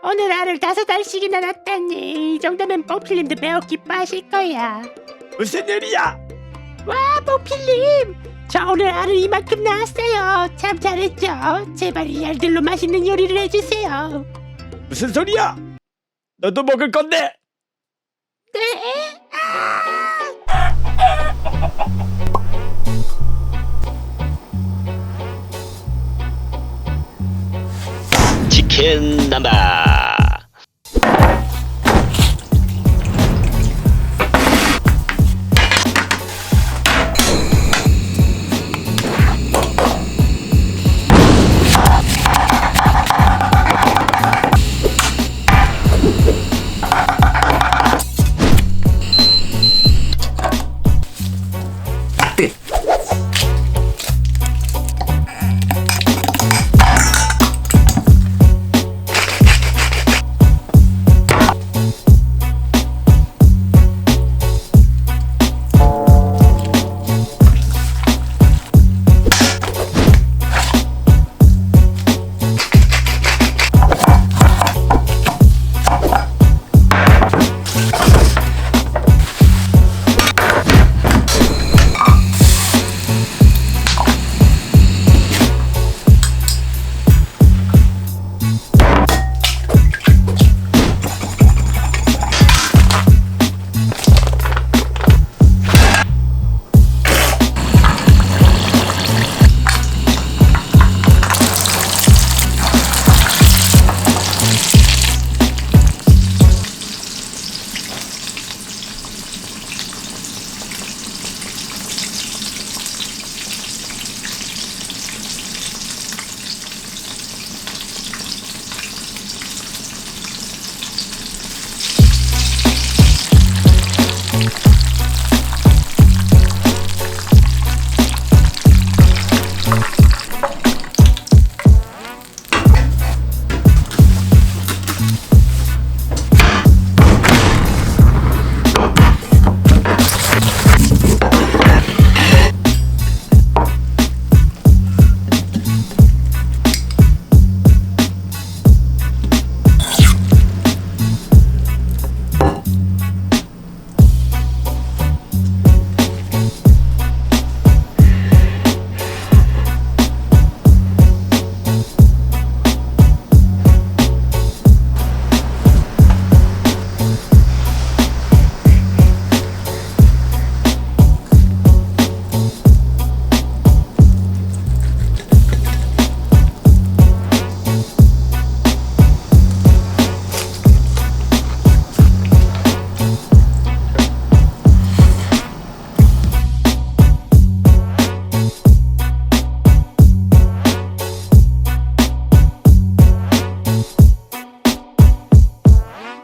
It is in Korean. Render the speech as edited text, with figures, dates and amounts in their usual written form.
오늘 알을 5알씩이나 낳았다니. 이 정도면 뽀필님도 매우 기뻐하실 거야. 무슨 일이야? 와, 뽀필님, 저 오늘 알을 이만큼 낳았어요. 참 잘했죠. 제발 이 알들로 맛있는 요리를 해주세요. 무슨 소리야? 너도 먹을 건데. 네? 치킨난반